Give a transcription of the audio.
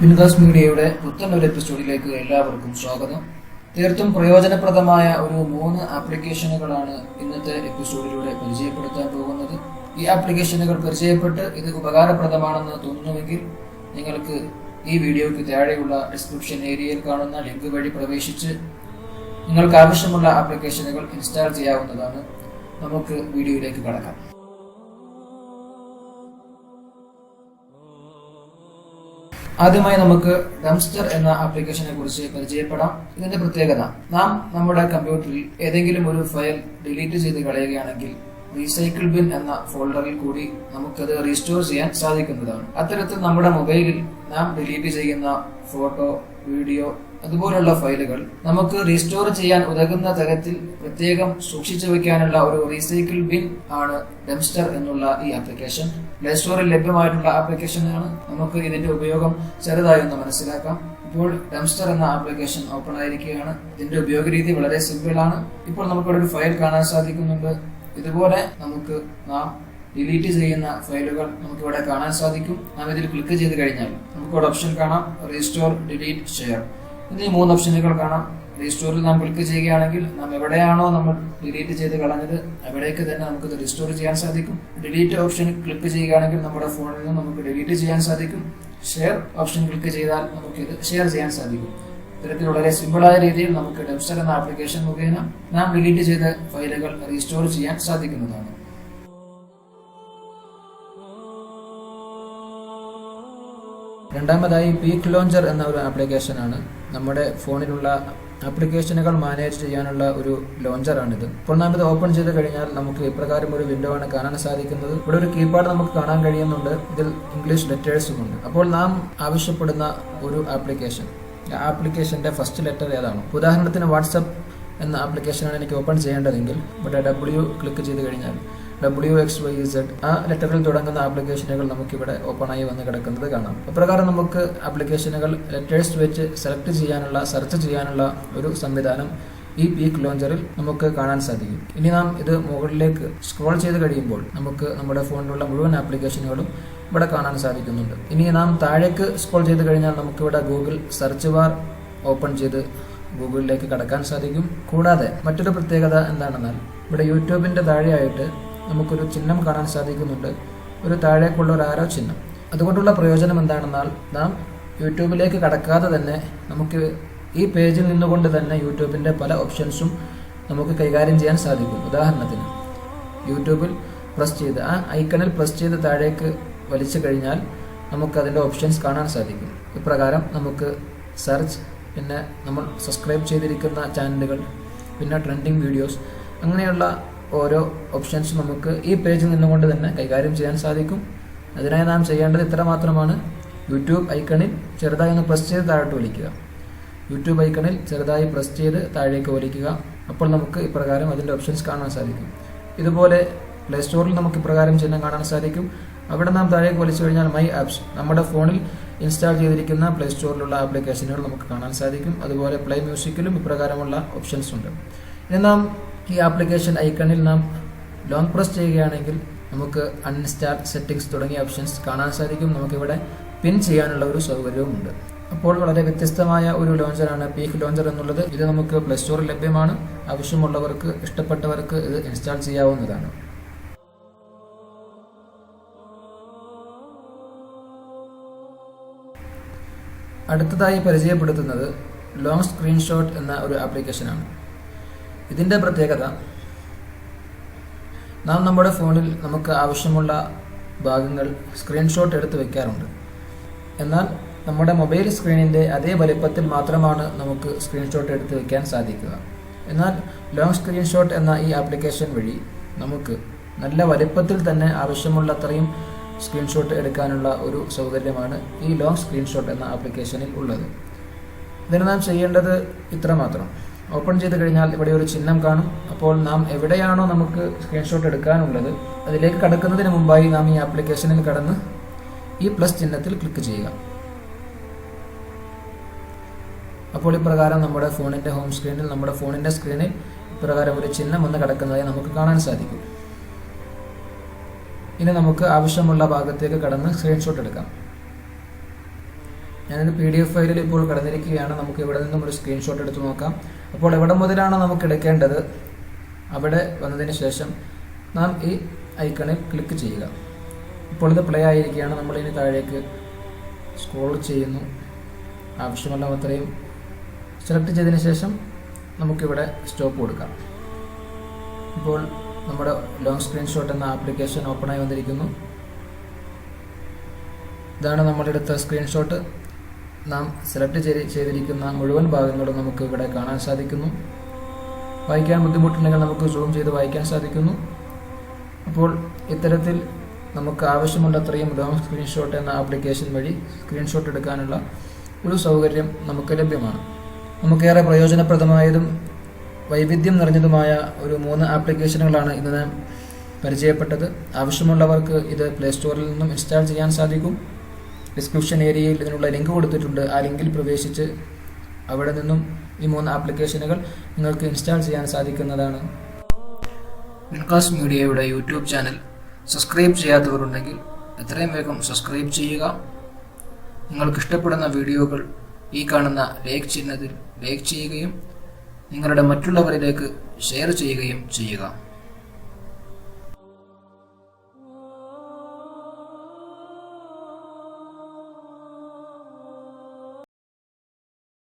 ബിൻദാസ് മീഡിയയുടെ പുത്തനൊരു എപ്പിസോഡിലേക്ക് എല്ലാവർക്കും സ്വാഗതം. തീർത്തും പ്രയോജനപ്രദമായ ഒരു 3 ആപ്ലിക്കേഷനുകളാണ് ഇന്നത്തെ എപ്പിസോഡിലൂടെ പരിചയപ്പെടുത്താൻ പോകുന്നത്. ഈ ആപ്ലിക്കേഷനുകൾ പരിചയപ്പെട്ട് ഇത് ഉപകാരപ്രദമാണെന്ന് തോന്നുന്നുവെങ്കിൽ നിങ്ങൾക്ക് ഈ വീഡിയോയ്ക്ക് താഴെയുള്ള ഡിസ്ക്രിപ്ഷൻ ഏരിയയിൽ കാണുന്ന ലിങ്ക് വഴി പ്രവേശിച്ച് നിങ്ങൾക്ക് ആവശ്യമുള്ള ആപ്ലിക്കേഷനുകൾ ഇൻസ്റ്റാൾ ചെയ്യാവുന്നതാണ്. നമുക്ക് വീഡിയോയിലേക്ക് കടക്കാം. ആദ്യമായി നമുക്ക് ഡംസ്റ്റർ എന്ന ആപ്ലിക്കേഷനെ കുറിച്ച് പരിചയപ്പെടാം. ഇതിന്റെ പ്രത്യേകത, നാം നമ്മുടെ കമ്പ്യൂട്ടറിൽ ഏതെങ്കിലും ഒരു ഫയൽ ഡിലീറ്റ് ചെയ്ത് കളയുകയാണെങ്കിൽ റീസൈക്കിൾ ബിൻ എന്ന ഫോൾഡറിൽ കൂടി നമുക്കത് റീസ്റ്റോർ ചെയ്യാൻ സാധിക്കുന്നതാണ്. അത്തരത്തിൽ നമ്മുടെ മൊബൈലിൽ നാം ഡിലീറ്റ് ചെയ്യുന്ന ഫോട്ടോ, വീഡിയോ അതുപോലുള്ള ഫയലുകൾ നമുക്ക് റീസ്റ്റോർ ചെയ്യാൻ ഉതകുന്ന തരത്തിൽ പ്രത്യേകം സൂക്ഷിച്ചു വെക്കാനുള്ള ഒരു റീസൈക്കിൾ ബിൻ ആണ് ഡംസ്റ്റർ എന്നുള്ള ഈ ആപ്ലിക്കേഷൻ. പ്ലേ സ്റ്റോറിൽ ലഭ്യമായിട്ടുള്ള ആപ്ലിക്കേഷനാണ്. നമുക്ക് ഇതിന്റെ ഉപയോഗം ചെറുതായി ഒന്ന് മനസ്സിലാക്കാം. ഇപ്പോൾ ഡംസ്റ്റർ എന്ന ആപ്ലിക്കേഷൻ ഓപ്പൺ ആയിരിക്കുകയാണ്. ഇതിന്റെ ഉപയോഗ രീതി വളരെ സിമ്പിൾ ആണ്. ഇപ്പോൾ നമുക്കിവിടെ ഒരു ഫയൽ കാണാൻ സാധിക്കുന്നുണ്ട്. ഇതുപോലെ നമുക്ക് നാം ഡിലീറ്റ് ചെയ്യുന്ന ഫയലുകൾ നമുക്ക് ഇവിടെ കാണാൻ സാധിക്കും. നാം ഇതിൽ ക്ലിക്ക് ചെയ്ത് കഴിഞ്ഞാൽ നമുക്കിവിടെ ഓപ്ഷൻ കാണാം, റീസ്റ്റോർ, ഡിലീറ്റ്, ഷെയർ എന്നീ 3 ഓപ്ഷനുകൾ കാണാം. റീസ്റ്റോറിൽ നാം ക്ലിക്ക് ചെയ്യുകയാണെങ്കിൽ നാം എവിടെയാണോ നമ്മൾ ഡിലീറ്റ് ചെയ്ത് കളഞ്ഞത് അവിടേക്ക് തന്നെ നമുക്കത് റീസ്റ്റോർ ചെയ്യാൻ സാധിക്കും. ഡിലീറ്റ് ഓപ്ഷൻ ക്ലിക്ക് ചെയ്യുകയാണെങ്കിൽ നമ്മുടെ ഫോണിൽ നിന്ന് നമുക്ക് ഡിലീറ്റ് ചെയ്യാൻ സാധിക്കും. ഷെയർ ഓപ്ഷൻ ക്ലിക്ക് ചെയ്താൽ നമുക്കിത് ഷെയർ ചെയ്യാൻ സാധിക്കും. ഇത്തരത്തിൽ വളരെ സിമ്പിളായ രീതിയിൽ നമുക്ക് ഡംസ്റ്റർ എന്ന ആപ്ലിക്കേഷൻ മുഖേന നാം ഡിലീറ്റ് ചെയ്ത ഫയലുകൾ റീസ്റ്റോർ ചെയ്യാൻ സാധിക്കുന്നതാണ്. രണ്ടാമതായി പീക്ക് ലോഞ്ചർ എന്ന ഒരു ആപ്ലിക്കേഷനാണ്. നമ്മുടെ ഫോണിലുള്ള ആപ്ലിക്കേഷനുകൾ മാനേജ് ചെയ്യാനുള്ള ഒരു ലോഞ്ചറാണിത്. ഇപ്പോൾ നാം ഇത് ഓപ്പൺ ചെയ്ത് കഴിഞ്ഞാൽ നമുക്ക് ഇപ്രകാരം ഒരു വിൻഡോ ആണ് കാണാൻ സാധിക്കുന്നത്. ഇവിടെ ഒരു കീപാഡ് നമുക്ക് കാണാൻ കഴിയുന്നുണ്ട്. ഇതിൽ ഇംഗ്ലീഷ് ലെറ്റേഴ്സും ഉണ്ട്. അപ്പോൾ നാം ആവശ്യപ്പെടുന്ന ഒരു ആപ്ലിക്കേഷന്റെ ഫസ്റ്റ് ലെറ്റർ ഏതാണ്? ഉദാഹരണത്തിന് വാട്സ്ആപ്പ് എന്ന ആപ്ലിക്കേഷനാണ് എനിക്ക് ഓപ്പൺ ചെയ്യേണ്ടതെങ്കിൽ ഇവിടെ W ക്ലിക്ക് ചെയ്ത് കഴിഞ്ഞാൽ WXYZ ആ ലെറ്ററിൽ തുടങ്ങുന്ന ആപ്ലിക്കേഷനുകൾ നമുക്കിവിടെ ഓപ്പൺ ആയി വന്ന് കിടക്കുന്നത് കാണാം. അപ്രകാരം നമുക്ക് ആപ്ലിക്കേഷനുകൾ ലെറ്റേഴ്സ് വെച്ച് സെലക്ട് ചെയ്യാനുള്ള, സെർച്ച് ചെയ്യാനുള്ള ഒരു സംവിധാനം ഈ പീക്ക് ലോഞ്ചറിൽ നമുക്ക് കാണാൻ സാധിക്കും. ഇനി നാം ഇത് മുകളിലേക്ക് സ്ക്രോൾ ചെയ്ത് കഴിയുമ്പോൾ നമുക്ക് നമ്മുടെ ഫോണിലുള്ള മുഴുവൻ ആപ്ലിക്കേഷനുകളും ഇവിടെ കാണാൻ സാധിക്കുന്നുണ്ട്. ഇനി നാം താഴേക്ക് സ്ക്രോൾ ചെയ്ത് കഴിഞ്ഞാൽ നമുക്കിവിടെ ഗൂഗിൾ സെർച്ച് ബാർ ഓപ്പൺ ചെയ്ത് ഗൂഗിളിലേക്ക് കടക്കാൻ സാധിക്കും. കൂടാതെ മറ്റൊരു പ്രത്യേകത എന്താണെന്നാൽ ഇവിടെ യൂട്യൂബിന്റെ താഴെയായിട്ട് നമുക്കൊരു ചിഹ്നം കാണാൻ സാധിക്കുന്നുണ്ട്, ഒരു താഴേക്കുള്ള ഒരു ആരോ ചിഹ്നം. അതുകൊണ്ടുള്ള പ്രയോജനം എന്താണെന്നാൽ നാം യൂട്യൂബിലേക്ക് കടക്കാതെ തന്നെ നമുക്ക് ഈ പേജിൽ നിന്നുകൊണ്ട് തന്നെ യൂട്യൂബിന്റെ പല ഓപ്ഷൻസും നമുക്ക് കൈകാര്യം ചെയ്യാൻ സാധിക്കും. ഉദാഹരണത്തിന് യൂട്യൂബിൽ പ്രസ് ചെയ്ത് ആ ഐക്കണിൽ പ്രസ് ചെയ്ത് താഴേക്ക് വലിച്ചു കഴിഞ്ഞാൽ നമുക്ക് അതിൻ്റെ ഓപ്ഷൻസ് കാണാൻ സാധിക്കും. ഇപ്രകാരം നമുക്ക് സെർച്ച്, പിന്നെ നമ്മൾ സബ്സ്ക്രൈബ് ചെയ്തിരിക്കുന്ന ചാനലുകൾ, പിന്നെ ട്രെൻഡിങ് വീഡിയോസ്, അങ്ങനെയുള്ള ഓരോ ഓപ്ഷൻസ് നമുക്ക് ഈ പേജിൽ നിന്നുകൊണ്ട് തന്നെ കൈകാര്യം ചെയ്യാൻ സാധിക്കും. അതിനായി നാം ചെയ്യേണ്ടത് ഇത്ര മാത്രമാണ്. യൂട്യൂബ് ഐക്കണിൽ ചെറുതായി ഒന്ന് പ്രസ് ചെയ്ത് താഴോട്ട് വലിക്കുക. യൂട്യൂബ് ഐക്കണിൽ ചെറുതായി പ്രസ് ചെയ്ത് താഴേക്ക് വലിക്കുക. അപ്പോൾ നമുക്ക് ഇപ്രകാരം അതിൻ്റെ ഓപ്ഷൻസ് കാണാൻ സാധിക്കും. ഇതുപോലെ പ്ലേ സ്റ്റോറിൽ നമുക്ക് ഇപ്രകാരം ചിഹ്നം കാണാൻ സാധിക്കും. അവിടെ നാം താഴേക്ക് വലിച്ചു കഴിഞ്ഞാൽ മൈ ആപ്സ്, നമ്മുടെ ഫോണിൽ ഇൻസ്റ്റാൾ ചെയ്തിരിക്കുന്ന പ്ലേ സ്റ്റോറിലുള്ള ആപ്ലിക്കേഷനുകൾ നമുക്ക് കാണാൻ സാധിക്കും. അതുപോലെ പ്ലേ മ്യൂസിക്കിലും ഇപ്രകാരമുള്ള ഓപ്ഷൻസ് ഉണ്ട്. ഇനി നാം ഈ ആപ്ലിക്കേഷൻ ഐക്കണിൽ നാം ലോങ് പ്രസ് ചെയ്യുകയാണെങ്കിൽ നമുക്ക് അൺഇൻസ്റ്റാൾ, സെറ്റിംഗ്സ് തുടങ്ങിയ ഓപ്ഷൻസ് കാണാൻ സാധിക്കും. നമുക്കിവിടെ പിൻ ചെയ്യാനുള്ള ഒരു സൗകര്യവും ഉണ്ട്. അപ്പോൾ വളരെ വ്യത്യസ്തമായ ഒരു ലോഞ്ചറാണ് പീക്ക് ലോഞ്ചർ എന്നുള്ളത്. ഇത് നമുക്ക് പ്ലേ സ്റ്റോറിൽ ലഭ്യമാണ്. ആവശ്യമുള്ളവർക്ക്, ഇഷ്ടപ്പെട്ടവർക്ക് ഇത് ഇൻസ്റ്റാൾ ചെയ്യാവുന്നതാണ്. അടുത്തതായി പരിചയപ്പെടുത്തുന്നത് ലോങ് സ്ക്രീൻഷോട്ട് എന്ന ഒരു ആപ്ലിക്കേഷനാണ്. ഇതിൻ്റെ പ്രത്യേകത, നാം നമ്മുടെ ഫോണിൽ നമുക്ക് ആവശ്യമുള്ള ഭാഗങ്ങൾ സ്ക്രീൻഷോട്ട് എടുത്ത് വെക്കാറുണ്ട്. എന്നാൽ നമ്മുടെ മൊബൈൽ സ്ക്രീനിൻ്റെ അതേ വലിപ്പത്തിൽ മാത്രമാണ് നമുക്ക് സ്ക്രീൻഷോട്ട് എടുത്ത് വെക്കാൻ സാധിക്കുക. എന്നാൽ ലോങ് സ്ക്രീൻഷോട്ട് എന്ന ഈ ആപ്ലിക്കേഷൻ വഴി നമുക്ക് നല്ല വലിപ്പത്തിൽ തന്നെ ആവശ്യമുള്ളത്രയും സ്ക്രീൻഷോട്ട് എടുക്കാനുള്ള ഒരു സൗകര്യമാണ് ഈ ലോങ് സ്ക്രീൻഷോട്ട് എന്ന ആപ്ലിക്കേഷനിൽ ഉള്ളത്. ഇതിന് നാം ചെയ്യേണ്ടത് ഇത്ര മാത്രം. ഓപ്പൺ ചെയ്ത് കഴിഞ്ഞാൽ ഇവിടെ ഒരു ചിഹ്നം കാണും. അപ്പോൾ നാം എവിടെയാണോ നമുക്ക് സ്ക്രീൻഷോട്ട് എടുക്കാനുള്ളത് അതിലേക്ക് കടക്കുന്നതിന് മുമ്പായി നാം ഈ ആപ്ലിക്കേഷനിൽ കടന്ന് ഈ പ്ലസ് ചിഹ്നത്തിൽ ക്ലിക്ക് ചെയ്യുക. അപ്പോൾ ഇപ്രകാരം നമ്മുടെ ഫോണിന്റെ ഹോം സ്ക്രീനിൽ, നമ്മുടെ ഫോണിന്റെ സ്ക്രീനിൽ ഇപ്രകാരം ഒരു ചിഹ്നം വന്ന് കിടക്കുന്നതായി നമുക്ക് കാണാൻ സാധിക്കും. ഇനി നമുക്ക് ആവശ്യമുള്ള ഭാഗത്തേക്ക് കടന്ന് സ്ക്രീൻഷോട്ട് എടുക്കാം. ഞാനൊരു PDF ഫയലിൽ ഇപ്പോൾ കടന്നിരിക്കുകയാണ്. നമുക്ക് ഇവിടെ നിന്നും ഒരു സ്ക്രീൻഷോട്ട് എടുത്ത് നോക്കാം. അപ്പോൾ എവിടെ മുതലാണ് നമുക്ക് എടുക്കേണ്ടത് അവിടെ വന്നതിന് ശേഷം നാം ഈ ഐക്കണിൽ ക്ലിക്ക് ചെയ്യുക. ഇപ്പോൾ ഇത് പ്ലേ ആയിരിക്കുകയാണ്. നമ്മളിനി താഴേക്ക് സ്ക്രോൾ ചെയ്യുന്നു. ആവശ്യമുള്ള അത്രയും സെലക്ട് ചെയ്തതിന് ശേഷം നമുക്കിവിടെ സ്റ്റോപ്പ് കൊടുക്കാം. ഇപ്പോൾ നമ്മുടെ ലോങ് സ്ക്രീൻഷോട്ട് എന്ന ആപ്ലിക്കേഷൻ ഓപ്പണായി വന്നിരിക്കുന്നു. ഇതാണ് നമ്മളെടുത്ത സ്ക്രീൻഷോട്ട്. നാം സെലക്ട് ചെയ്തിരിക്കുന്ന മുഴുവൻ ഭാഗങ്ങളും നമുക്ക് ഇവിടെ കാണാൻ സാധിക്കുന്നു. വായിക്കാൻ ബുദ്ധിമുട്ടുണ്ടെങ്കിൽ നമുക്ക് സൂം ചെയ്ത് വായിക്കാൻ സാധിക്കുന്നു. അപ്പോൾ ഇത്തരത്തിൽ നമുക്ക് ആവശ്യമുള്ളത്രയും ലോങ് സ്ക്രീൻഷോട്ട് എന്ന ആപ്ലിക്കേഷൻ വഴി സ്ക്രീൻഷോട്ട് എടുക്കാനുള്ള ഒരു സൗകര്യം നമുക്ക് ലഭ്യമാണ്. നമുക്കേറെ പ്രയോജനപ്രദമായതും വൈവിധ്യം നിറഞ്ഞതുമായ ഒരു 3 ആപ്ലിക്കേഷനുകളാണ് ഇന്ന് ഞാൻ പരിചയപ്പെട്ടത്. ആവശ്യമുള്ളവർക്ക് ഇത് പ്ലേ സ്റ്റോറിൽ നിന്നും ഇൻസ്റ്റാൾ ചെയ്യാൻ സാധിക്കും. ഡിസ്ക്രിപ്ഷൻ ഏരിയയിൽ ഇതിനുള്ള ലിങ്ക് കൊടുത്തിട്ടുണ്ട്. ആ ലിങ്കിൽ പ്രവേശിച്ച് അവിടെ നിന്നും ഈ 3 ആപ്ലിക്കേഷനുകൾ നിങ്ങൾക്ക് ഇൻസ്റ്റാൾ ചെയ്യാൻ സാധിക്കുന്നതാണ്. വിൻകാസ് മീഡിയയുടെ യൂട്യൂബ് ചാനൽ സബ്സ്ക്രൈബ് ചെയ്യാത്തവരുണ്ടെങ്കിൽ എത്രയും വേഗം സബ്സ്ക്രൈബ് ചെയ്യുക. നിങ്ങൾക്ക് ഇഷ്ടപ്പെടുന്ന വീഡിയോകൾ ഈ കാണുന്ന ലൈക്ക് ചിഹ്നത്തിൽ ലൈക്ക് ചെയ്യുകയും നിങ്ങളുടെ മറ്റുള്ളവരിലേക്ക് ഷെയർ ചെയ്യുകയും ചെയ്യുക.